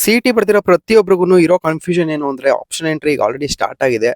CET ಬರ್ತಿರೋ ಪ್ರತಿಯೊಬ್ಬರಿಗೂ ಇರೋ ಕನ್ಫ್ಯೂಷನ್ ಏನು ಅಂದ್ರೆ ಆಪ್ಷನ್ ಎಂಟ್ರಿ ಈಗ ಆಲ್ರೆಡಿ ಸ್ಟಾರ್ಟ್ ಆಗಿದೆ.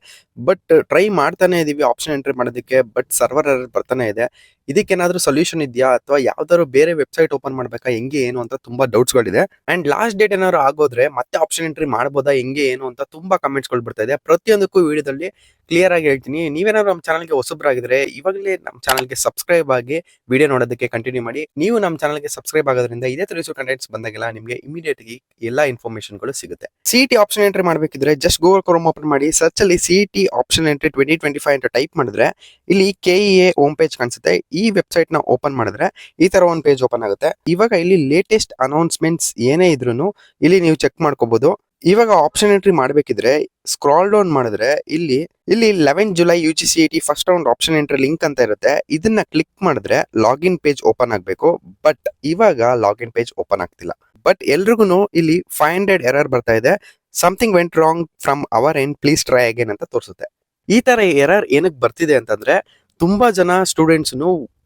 ಬಟ್ ಟ್ರೈ ಮಾಡ್ತಾನೆ ಇದೀವಿ ಆಪ್ಷನ್ ಎಂಟ್ರಿ ಮಾಡೋದಕ್ಕೆ. ಬಟ್ ಸರ್ವರ್ ಎರರ್ ಬರ್ತಾನೆ ಇದೆ. ಇದಕ್ಕೇನಾದ್ರೂ ಸೊಲ್ಯೂಷನ್ ಇದೆಯಾ ಅಥವಾ ಯಾವ್ದಾದ್ರು ಬೇರೆ ವೆಬ್ಸೈಟ್ ಓಪನ್ ಮಾಡ್ಬೇಕಾ, ಹೆಂಗೆ ಏನು ಅಂತ ತುಂಬಾ ಡೌಟ್ಸ್ ಗಳಿದೆ. ಅಂಡ್ ಲಾಸ್ಟ್ ಡೇಟ್ ಏನಾದ್ರು ಆಗೋದ್ರೆ ಮತ್ತೆ ಆಪ್ಷನ್ ಎಂಟ್ರಿ ಮಾಡ್ಬೋದಾ, ಹೆಂಗೆ ಏನು ಅಂತ ತುಂಬಾ ಕಮೆಂಟ್ಸ್ ಗಳು ಬರ್ತಾ ಇದೆ. ಪ್ರತಿಯೊಂದಕ್ಕೂ ವಿಡಿಯೋದಲ್ಲಿ ಕ್ಲಿಯರ್ ಆಗಿ ಹೇಳ್ತೀನಿ. ನೀವೇನಾದ್ರು ನಮ್ಮ ಚಾನಲ್ಗೆ ಹೊಸಬ್ರಾಗಿದ್ರೆ ಇವಾಗಲೇ ನಮ್ಮ ಚಾನಲ್ಗೆ ಸಬ್ಸ್ಕ್ರೈಬ್ ಆಗಿ ವಿಡಿಯೋ ನೋಡೋದಕ್ಕೆ ಕಂಟಿನ್ಯೂ ಮಾಡಿ. ನೀವು ನಮ್ಮ ಚಾನಲ್ಗೆ ಸಬ್ಸ್ಕ್ರೈಬ್ ಆಗೋದ್ರಿಂದ ಇದೇ ತರ ಕಂಟೆಂಟ್ಸ್ ಬಂದಾಗೆಲ್ಲ ನಿಮಗೆ ಇಮಿಡಿಯೇಟ್ ಆಗಿ ಎಲ್ಲಾ ಇನ್ಫಾರ್ಮೇಶನ್ ಗಳು ಸಿಗುತ್ತೆ. ಸಿಇಟಿ ಆಪ್ಷನ್ ಎಂಟ್ರಿ ಮಾಡಬೇಕಿದ್ರೆ ಜಸ್ಟ್ ಗೂಗಲ್ ಕ್ರೋಮ್ ಓಪನ್ ಮಾಡಿ, ಸರ್ಚ್ ಅಲ್ಲಿ ಸಿಇಟಿ ಆಪ್ಷನ್ ಎಂಟ್ರಿ 2025 ಅಂತ ಟೈಪ್ ಮಾಡಿದ್ರೆ ಇಲ್ಲಿ ಕೆಇಎ ಹೋಮ್ ಪೇಜ್ ಕಾಣಿಸುತ್ತೆ. ಈ ವೆಬ್ಸೈಟ್ ನ ಓಪನ್ ಮಾಡಿದ್ರೆ ಈ ತರ ಒಂದು ಪೇಜ್ ಓಪನ್ ಆಗುತ್ತೆ. ಇವಾಗ ಇಲ್ಲಿ ಲೇಟೆಸ್ಟ್ ಅನೌನ್ಸ್ಮೆಂಟ್ಸ್ ಏನೇ ಇದ್ರೂ ಇಲ್ಲಿ ನೀವು ಚೆಕ್ ಮಾಡ್ಕೋಬಹುದು. ಇವಾಗ ಆಪ್ಷನ್ ಎಂಟ್ರಿ ಮಾಡಬೇಕಿದ್ರೆ ಸ್ಕ್ರಾಲ್ ಡೌನ್ ಮಾಡಿದ್ರೆ ಇಲ್ಲಿ 11 July UGCET first round option entry link ಅಂತ ಇರುತ್ತೆ. ಇದನ್ನ ಕ್ಲಿಕ್ ಮಾಡಿದ್ರೆ ಲಾಗಿನ್ ಪೇಜ್ ಓಪನ್ ಆಗಬೇಕು. ಬಟ್ ಇವಾಗ ಲಾಗಿನ್ ಪೇಜ್ ಓಪನ್ ಆಗ್ತಿಲ್ಲ. ಬಟ್ ಎಲ್ರಿಗೂ ಇಲ್ಲಿ 500 ಎರರ್ ಬರ್ತಾ ಇದೆ. Something went wrong from our end, please try again ಅಂತ ತೋರಿಸುತ್ತೆ. ಈ ತರ ಎರರ್ ಏನಕ್ಕೆ ಬರ್ತಿದೆ ಅಂತಂದ್ರೆ ತುಂಬಾ ಜನ ಸ್ಟೂಡೆಂಟ್ಸ್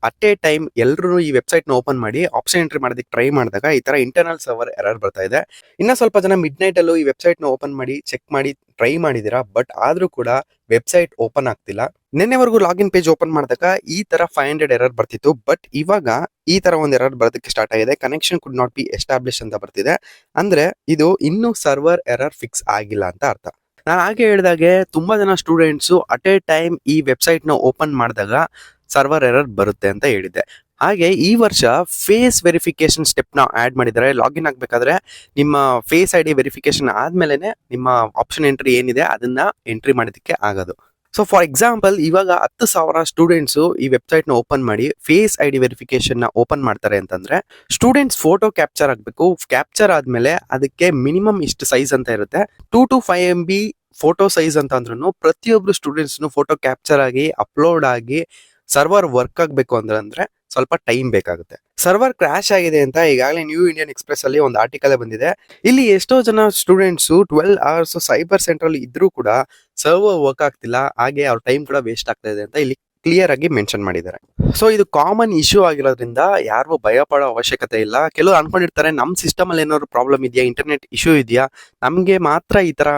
ಅಟ್ ಎ ಟೈಮ್ ಎಲ್ಲರೂ ಈ ವೆಬ್ಸೈಟ್ ನ ಓಪನ್ ಮಾಡಿ ಆಪ್ಷನ್ ಎಂಟ್ರಿ ಮಾಡೋದಕ್ಕೆ ಟ್ರೈ ಮಾಡಿದಾಗ ಈ ತರ ಇಂಟರ್ನಲ್ ಸರ್ವರ್ ಎರರ್ ಬರ್ತಾ ಇದೆ. ಇನ್ನ ಸ್ವಲ್ಪ ಜನ ಮಿಡ್ ನೈಟ್ ಅಲ್ಲೂ ಈ ವೆಬ್ಸೈಟ್ ನ ಓಪನ್ ಮಾಡಿ ಚೆಕ್ ಮಾಡಿ ಟ್ರೈ ಮಾಡಿದೀರಾ. ಬಟ್ ಆದ್ರೂ ಕೂಡ ವೆಬ್ಸೈಟ್ ಓಪನ್ ಆಗ್ತಿಲ್ಲ. ನಿನ್ನೆವರೆಗೂ ಲಾಗಿನ್ ಪೇಜ್ ಓಪನ್ ಮಾಡಿದಾಗ ಈ ತರ 500 ಎರರ್ ಬರ್ತಿತ್ತು. ಬಟ್ ಇವಾಗ ಈ ತರ ಒಂದು ಎರರ್ ಬರೋದಕ್ಕೆ ಸ್ಟಾರ್ಟ್ ಆಗಿದೆ. Connection could not be establish ಅಂತ ಬರ್ತಿದೆ. ಅಂದ್ರೆ ಇದು ಇನ್ನೂ ಸರ್ವರ್ ಎರರ್ ಫಿಕ್ಸ್ ಆಗಿಲ್ಲ ಅಂತ ಅರ್ಥ. ನಾನು ಹಾಗೆ ಹೇಳಿದಾಗೆ ತುಂಬಾ ಜನ ಸ್ಟೂಡೆಂಟ್ಸ್ ಅಟ್ ಎ ಟೈಮ್ ಈ ವೆಬ್ಸೈಟ್ ನ ಓಪನ್ ಮಾಡಿದಾಗ ಸರ್ವರ್ ಎರರ್ ಬರುತ್ತೆ ಅಂತ ಹೇಳಿದ್ದೆ. ಹಾಗೆ ಈ ವರ್ಷ ಫೇಸ್ ವೆರಿಫಿಕೇಶನ್ ಸ್ಟೆಪ್ ನ ಆಡ್ ಮಾಡಿದ್ದಾರೆ. ಲಾಗಿನ್ ಆಗ್ಬೇಕಾದ್ರೆ ನಿಮ್ಮ ಫೇಸ್ ID ವೆರಿಫಿಕೇಶನ್ ಆದ್ಮೇಲೆ ನಿಮ್ಮ ಆಪ್ಷನ್ ಎಂಟ್ರಿ ಏನಿದೆ ಅದನ್ನ ಎಂಟ್ರಿ ಮಾಡೋದಕ್ಕೆ ಆಗೋದು. ಸೊ ಫಾರ್ ಎಕ್ಸಾಂಪಲ್ ಇವಾಗ 10,000 ಸ್ಟೂಡೆಂಟ್ಸ್ ಈ ವೆಬ್ಸೈಟ್ ನ ಓಪನ್ ಮಾಡಿ ಫೇಸ್ ID ವೆರಿಫಿಕೇಶನ್ ನ ಓಪನ್ ಮಾಡ್ತಾರೆ ಅಂತಂದ್ರೆ ಸ್ಟೂಡೆಂಟ್ಸ್ ಫೋಟೋ ಕ್ಯಾಪ್ಚರ್ ಆಗ್ಬೇಕು. ಕ್ಯಾಪ್ಚರ್ ಆದ್ಮೇಲೆ ಅದಕ್ಕೆ ಮಿನಿಮಮ್ ಇಷ್ಟು ಸೈಜ್ ಅಂತ ಇರುತ್ತೆ. 2 to 5 MB ಫೋಟೋ ಸೈಜ್ ಅಂತ ಅಂದ್ರೂ ಪ್ರತಿಯೊಬ್ರು ಸ್ಟೂಡೆಂಟ್ಸ್ ಫೋಟೋ ಕ್ಯಾಪ್ಚರ್ ಆಗಿ ಅಪ್ಲೋಡ್ ಆಗಿ ಸರ್ವರ್ ವರ್ಕ್ ಆಗ್ಬೇಕು ಅಂದ್ರೆ ಸ್ವಲ್ಪ ಟೈಮ್ ಬೇಕಾಗುತ್ತೆ. ಸರ್ವರ್ ಕ್ರಾಶ್ ಆಗಿದೆ ಅಂತ ಈಗಾಗಲೇ ನ್ಯೂ ಇಂಡಿಯನ್ ಎಕ್ಸ್ಪ್ರೆಸ್ ಅಲ್ಲಿ ಒಂದು ಆರ್ಟಿಕಲ್ ಬಂದಿದೆ. ಇಲ್ಲಿ ಎಷ್ಟೋ ಜನ ಸ್ಟೂಡೆಂಟ್ಸ್ 12 hours ಸೈಬರ್ ಸೆಂಟರ್ ಅಲ್ಲಿ ಇದ್ರೂ ಕೂಡ ಸರ್ವರ್ ವರ್ಕ್ ಆಗ್ತಿಲ್ಲ. ಹಾಗೆ ಅವ್ರ ಟೈಮ್ ಕೂಡ ವೇಸ್ಟ್ ಆಗ್ತಾ ಇದೆ ಅಂತ ಇಲ್ಲಿ ಕ್ಲಿಯರ್ ಆಗಿ ಮೆನ್ಷನ್ ಮಾಡಿದ್ದಾರೆ. ಸೊ ಇದು ಕಾಮನ್ ಇಶ್ಯೂ ಆಗಿರೋದ್ರಿಂದ ಯಾರಿಗೂ ಭಯ ಪಡೋ ಅವಶ್ಯಕತೆ ಇಲ್ಲ. ಕೆಲವರು ಅನ್ಕೊಂಡಿರ್ತಾರೆ ನಮ್ ಸಿಸ್ಟಮ್ ಅಲ್ಲಿ ಏನಾದ್ರು ಪ್ರಾಬ್ಲಮ್ ಇದೆಯಾ, ಇಂಟರ್ನೆಟ್ ಇಶ್ಯೂ ಇದೆಯಾ, ನಮ್ಗೆ ಮಾತ್ರ ಈ ತರ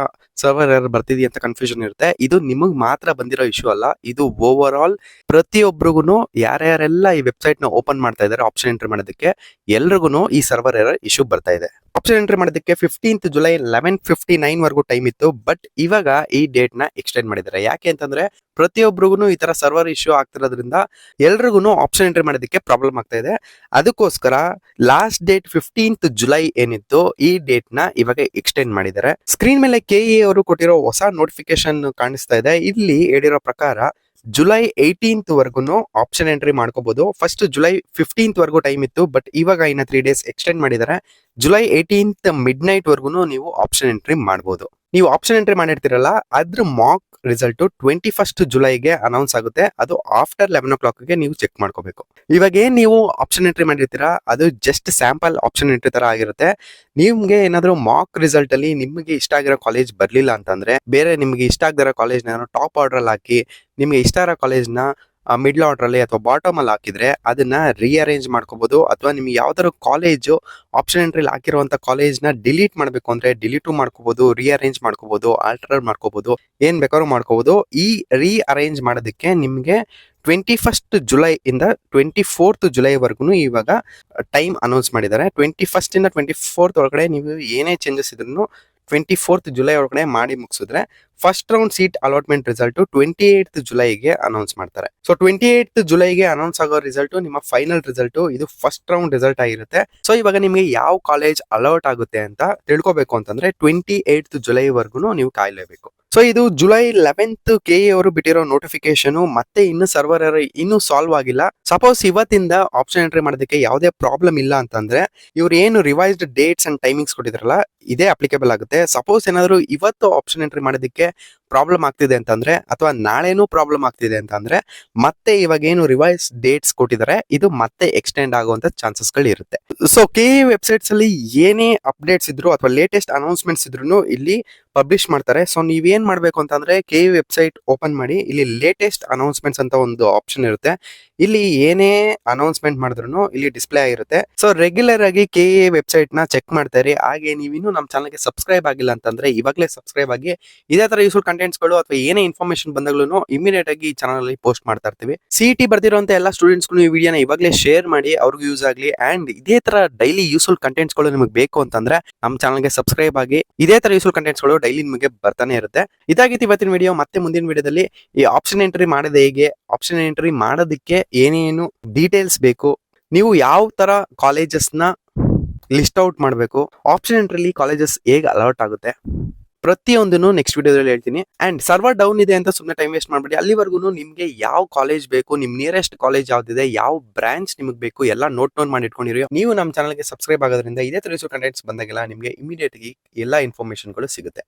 ಸರ್ವರ್ ಎರರ್ ಬರ್ತಿದೆಯಾ ಅಂತ ಕನ್ಫ್ಯೂಷನ್ ಇರುತ್ತೆ. ಇದು ನಿಮಗ್ ಮಾತ್ರ ಬಂದಿರೋ ಇಶ್ಯೂ ಅಲ್ಲ. ಇದು ಓವರ್ ಆಲ್ ಪ್ರತಿಯೊಬ್ಬರಿಗೂ ಯಾರ್ಯಾರೆಲ್ಲ ಈ ವೆಬ್ಸೈಟ್ ನ ಓಪನ್ ಮಾಡ್ತಾ ಇದ್ದಾರೆ ಆಪ್ಷನ್ ಎಂಟ್ರಿ ಮಾಡೋದಕ್ಕೆ ಎಲ್ರಿಗೂ ಈ ಸರ್ವರ್ ಎರರ್ ಇಶ್ಯೂ ಬರ್ತಾ ಇದೆ. ಆಪ್ಷನ್ ಎಂಟ್ರಿ ಮಾಡೋದಕ್ಕೆ 15th ಜುಲೈ 11:59 ವರೆಗೂ ಟೈಮ್ ಇತ್ತು. ಬಟ್ ಇವಾಗ ಈ ಡೇಟ್ ನ ಎಕ್ಸ್ಟೆಂಡ್ ಮಾಡಿದ್ದಾರೆ. ಯಾಕೆ ಅಂತಂದ್ರೆ ಪ್ರತಿಯೊಬ್ಬರಿಗೂ ಈ ತರ ಸರ್ವರ್ ಇಶ್ಯೂ ಆಗ್ತಿರೋದ್ರಿಂದ ಎಲ್ರಿಗೂ ಆಪ್ಷನ್ ಎಂಟ್ರಿ ಮಾಡೋದಕ್ಕೆ ಪ್ರಾಬ್ಲಮ್ ಆಗ್ತಾ ಇದೆ. ಅದಕ್ಕೋಸ್ಕರ ಲಾಸ್ಟ್ ಡೇಟ್ 15th ಜುಲೈ ಏನಿತ್ತು ಈ ಡೇಟ್ ನ ಇವಾಗ ಎಕ್ಸ್ಟೆಂಡ್ ಮಾಡಿದ್ದಾರೆ. ಸ್ಕ್ರೀನ್ ಮೇಲೆ ಕೆಇಎ ಅವರು ಕೊಟ್ಟಿರೋ ಹೊಸ ನೋಟಿಫಿಕೇಶನ್ ಕಾಣಿಸ್ತಾ ಇದೆ. ಇಲ್ಲಿ ಹೇಳಿರೋ ಪ್ರಕಾರ ಜುಲೈ 18th ವರ್ಗು ಆಪ್ಷನ್ ಎಂಟ್ರಿ ಮಾಡ್ಕೋಬಹುದು. ಫಸ್ಟ್ ಜುಲೈ 15th ವರ್ಗು ಟೈಮ್ ಇತ್ತು. ಬಟ್ ಇವಾಗ ಇನ್ನ 3 days ಎಕ್ಸ್ಟೆಂಡ್ ಮಾಡಿದ್ದಾರೆ. ಜುಲೈ 18th ಮಿಡ್ ನೈಟ್ ವರ್ಗು ನೀವು ಆಪ್ಷನ್ ಎಂಟ್ರಿ ಮಾಡಬಹುದು. ನೀವು ಆಪ್ಷನ್ ಎಂಟ್ರಿ ಮಾಡಿರ್ತೀರಲ್ಲ ಅದ್ರ ಮಾಕ್ ರಿಸಲ್ಟ್ 21st ಜುಲೈಗೆ ಅನೌನ್ಸ್ ಆಗುತ್ತೆ. ಅದು ಆಫ್ಟರ್ 11 o'clock ಗೆ ನೀವು ಚೆಕ್ ಮಾಡ್ಕೋಬೇಕು. ಇವಾಗ ಏನ್ ನೀವು ಆಪ್ಷನ್ ಎಂಟ್ರಿ ಮಾಡಿರ್ತೀರಾ ಅದು ಜಸ್ಟ್ ಸ್ಯಾಂಪಲ್ ಆಪ್ಷನ್ ಎಂಟ್ರಿ ತರ ಆಗಿರುತ್ತೆ. ನಿಮ್ಗೆ ಏನಾದ್ರು ಮಾಕ್ ರಿಸಲ್ಟ್ ಅಲ್ಲಿ ನಿಮ್ಗೆ ಇಷ್ಟ ಆಗಿರೋ ಕಾಲೇಜ್ ಬರ್ಲಿಲ್ಲ ಅಂತಂದ್ರೆ ಬೇರೆ ನಿಮ್ಗೆ ಇಷ್ಟ ಆಗದಿರೋ ಕಾಲೇಜ್ ನ ಟಾಪ್ ಆರ್ಡರ್ ಅಲ್ಲಿ ಹಾಕಿ ನಿಮ್ಗೆ ಇಷ್ಟ ಇರೋ ಕಾಲೇಜ್ ನ ಮಿಡ್ಲ್ ಆರ್ಡರ್ ಅಲ್ಲಿ ಅಥವಾ ಬಾಟಮ್ ಅಲ್ಲಿ ಹಾಕಿದ್ರೆ ಅದನ್ನ ರೀಅರೇಂಜ್ ಮಾಡ್ಕೋಬಹುದು. ಅಥವಾ ನಿಮ್ಗೆ ಯಾವ್ದಾದ್ರು ಕಾಲೇಜು ಆಪ್ಷನ್ ಎಂಟ್ರಿ ಹಾಕಿರುವಂತ ಕಾಲೇಜ್ ನ ಡಿಲೀಟ್ ಮಾಡ್ಬೇಕು ಅಂದ್ರೆ ಡಿಲೀಟ್ ಮಾಡ್ಕೋಬಹುದು, ರೀಅರೇಂಜ್ ಮಾಡ್ಕೋಬಹುದು, ಆಲ್ಟರ್ ಮಾಡ್ಕೋಬಹುದು, ಏನ್ ಬೇಕಾದ್ರೂ ಮಾಡ್ಕೋಬಹುದು. ಈ ರೀಅರೇಂಜ್ ಮಾಡೋದಕ್ಕೆ ನಿಮ್ಗೆ 21st ಜುಲೈ ಇಂದ 24th ಜುಲೈ ವರ್ಗು ಇವಾಗ ಟೈಮ್ ಅನೌನ್ಸ್ ಮಾಡಿದ್ದಾರೆ. 21st ಇಂದ 24th ಒಳಗಡೆ ನೀವು ಏನೇ ಚೇಂಜಸ್ ಇದ್ರು 24th ಜುಲೈ ಒಳಗಡೆ ಮಾಡಿ ಮುಗಿಸಿದ್ರೆ first round seat allotment result 28th ಜುಲೈಗೆ ಅನೌನ್ಸ್ ಮಾಡ್ತಾರೆ. ಸೊ 28th ಜುಲೈಗೆ ಅನೌನ್ಸ್ ಆಗೋ ರಿಸಲ್ಟ್ ನಿಮ್ಮ ಫೈನಲ್ ರಿಸಲ್ಟ್. ಇದು ಫಸ್ಟ್ ರೌಂಡ್ ರಿಸಲ್ಟ್ ಆಗಿರುತ್ತೆ. ಸೊ ಇವಾಗ ನಿಮಗೆ ಯಾವ ಕಾಲೇಜ್ ಅಲಾಟ್ ಆಗುತ್ತೆ ಅಂತ ತಿಳ್ಕೊಬೇಕು ಅಂತಂದ್ರೆ 28th ಜುಲೈ ವರ್ಗು ನೀವು ಕಾಯಲೇಬೇಕು. ಸೊ ಇದು ಜುಲೈ 11th ಕೆಇಎ ಅವರು ಬಿಟ್ಟಿರೋ ನೋಟಿಫಿಕೇಶನ್. ಮತ್ತೆ ಇನ್ನು ಸರ್ವರ್ ಎರರ್ ಇನ್ನೂ ಸಾಲ್ವ್ ಆಗಿಲ್ಲ. ಸಪೋಸ್ ಇವತ್ತಿಂದ ಆಪ್ಷನ್ ಎಂಟ್ರಿ ಮಾಡೋದಕ್ಕೆ ಯಾವುದೇ ಪ್ರಾಬ್ಲಮ್ ಇಲ್ಲ ಅಂತಂದ್ರೆ ಇವ್ರು ಏನು ರಿವೈಸ್ಡ್ ಡೇಟ್ಸ್ ಅಂಡ್ ಟೈಮಿಂಗ್ಸ್ ಕೊಟ್ಟಿದ್ರಲ್ಲ ಇದೇ ಅಪ್ಲಿಕೇಬಲ್ ಆಗುತ್ತೆ. ಸಪೋಸ್ ಏನಾದ್ರು ಇವತ್ತು ಆಪ್ಷನ್ ಎಂಟ್ರಿ ಮಾಡೋದಕ್ಕೆ ಪ್ರಾಬ್ಲಮ್ ಆಗ್ತಿದೆ ಅಂತಂದ್ರೆ ಅಥವಾ ನಾಳೆನೂ ಪ್ರಾಬ್ಲಮ್ ಆಗ್ತಿದೆ ಅಂತಂದ್ರೆ ಮತ್ತೆ ಇವಾಗ ಏನು ರಿವೈಸ್ ಡೇಟ್ಸ್ ಕೊಟ್ಟಿದ್ದಾರೆ ಇದು ಮತ್ತೆ ಎಕ್ಸ್ಟೆಂಡ್ ಆಗುವಂತ ಚಾನ್ಸಸ್ ಗಳು ಇರುತ್ತೆ. ಸೊ ಕೆಇಎ ವೆಬ್ಸೈಟ್ಸ್ ಅಲ್ಲಿ ಏನೇ ಅಪ್ಡೇಟ್ಸ್ ಇದ್ರು ಅಥವಾ ಲೇಟೆಸ್ಟ್ ಅನೌನ್ಸ್ಮೆಂಟ್ಸ್ ಇದ್ರು ಇಲ್ಲಿ ಪಬ್ಲಿಷ್ ಮಾಡ್ತಾರೆ. ಸೊ ನೀವೇನ್ ಮಾಡ್ಬೇಕು ಅಂತಂದ್ರೆ ಕೆಇಎ ವೆಬ್ಸೈಟ್ ಓಪನ್ ಮಾಡಿ ಇಲ್ಲಿ ಲೇಟೆಸ್ಟ್ ಅನೌನ್ಸ್ಮೆಂಟ್ಸ್ ಅಂತ ಒಂದು ಆಪ್ಷನ್ ಇರುತ್ತೆ. ಇಲ್ಲಿ ಏನೇ ಅನೌನ್ಸ್ಮೆಂಟ್ ಮಾಡಿದ್ರು ಇಲ್ಲಿ ಡಿಸ್ಪ್ಲೇ ಆಗಿರುತ್ತೆ. ಸೊ ರೆಗ್ಯುಲರ್ ಆಗಿ KA ವೆಬ್ಸೈಟ್ ನ ಚೆಕ್ ಮಾಡ್ತಾ ಇರಿ. ಹಾಗೆ ನೀವಿನ್ನೂ ನಮ್ಮ ಚಾನಲ್ಗೆ ಸಬ್ಸ್ಕ್ರೈಬ್ ಆಗಿಲ್ಲ ಅಂತಂದ್ರೆ ಇವಾಗಲೇ ಸಬ್ಸ್ಕ್ರೈಬ್ ಆಗಿ. ಇದೇ ತರ ಯೂಸ್ಫುಲ್ ಕಂಟೆಂಟ್ಸ್ಗಳು ಅಥವಾ ಏನೇ ಇನ್ಫಾರ್ಮೇಶನ್ ಬಂದಾಗ್ಲೂ ಇಮಿಡಿಯೇಟ್ ಆಗಿ ಈ ಚಾನಲ್ ಅಲ್ಲಿ ಪೋಸ್ಟ್ ಮಾಡ್ತಾ ಇರ್ತೀವಿ. CET ಬರ್ದಿರುವಂತ ಎಲ್ಲ ಸ್ಟೂಡೆಂಟ್ಸ್ಗಳು ಈ ವಿಡಿಯೋನ ಇವಾಗಲೇ ಶೇರ್ ಮಾಡಿ, ಅವ್ರಿಗೂ ಯೂಸ್ ಆಗಲಿ. ಅಂಡ್ ಇದೇ ತರ ಡೈಲಿ ಯೂಸ್ಫುಲ್ ಕಂಟೆಂಟ್ಸ್ಗಳು ನಿಮಗೆ ಬೇಕು ಅಂತಂದ್ರೆ ನಮ್ಮ ಚಾನಲ್ಗೆ ಸಬ್ಸ್ಕ್ರೈಬ್ ಆಗಿ. ಇದೇ ತರ ಯೂಸ್ಫುಲ್ ಕಂಟೆಂಟ್ಸ್ಗಳು ಡೈಲಿ ನಿಮಗೆ ಬರ್ತಾನೆ ಇರುತ್ತೆ. ಇದಾಗಿತ್ತು ಇವತ್ತಿನ ವಿಡಿಯೋ. ಮತ್ತೆ ಮುಂದಿನ ವಿಡಿಯೋದಲ್ಲಿ ಈ ಆಪ್ಷನ್ ಎಂಟ್ರಿ ಮಾಡೋದು ಹೇಗೆ, ಆಪ್ಷನ್ ಎಂಟ್ರಿ ಮಾಡೋದಕ್ಕೆ ಏನೇನು ಡೀಟೇಲ್ಸ್ ಬೇಕು, ನೀವು ಯಾವ ತರ ಕಾಲೇಜಸ್ ನ ಲಿಸ್ಟ್ ಔಟ್ ಮಾಡಬೇಕು, ಆಪ್ಷನ್ ಎಂಟ್ರಿಲಿ ಕಾಲೇಜಸ್ ಹೇಗೆ ಅಲರ್ಟ್ ಆಗುತ್ತೆ, ಪ್ರತಿಯೊಂದನ್ನು ನೆಕ್ಸ್ಟ್ ವಿಡಿಯೋದಲ್ಲಿ ಹೇಳ್ತೀನಿ. ಅಂಡ್ ಸರ್ವರ್ ಡೌನ್ ಇದೆ ಅಂತ ಸುಮ್ಮನೆ ಟೈಮ್ ವೇಸ್ಟ್ ಮಾಡಬೇಡಿ. ಅಲ್ಲಿವರೆಗೂ ನಿಮಗೆ ಯಾವ ಕಾಲೇಜ್ ಬೇಕು, ನಿಮ್ ನಿಯರೆಸ್ಟ್ ಕಾಲೇಜ್ ಯಾವ್ದಿದೆ, ಯಾವ ಬ್ರಾಂಚ್ ನಿಮಗೆ ಬೇಕು ಎಲ್ಲ ನೋಟ್ ಮಾಡಿ ಇಟ್ಕೊಂಡಿರಿ. ನೀವು ನಮ್ಮ ಚಾನಲ್ಗೆ ಸಬ್ಸ್ಕ್ರೈಬ್ ಆಗೋದ್ರಿಂದ ಇದೇ ತರ ಕಂಟೆಂಟ್ಸ್ ಬಂದಾಗೆಲ್ಲ ನಿಮಗೆ ಇಮಿಡಿಯೇಟ್ ಆಗಿ ಎಲ್ಲ ಇನ್ಫಾರ್ಮೇಶನ್ಗಳು ಸಿಗುತ್ತೆ.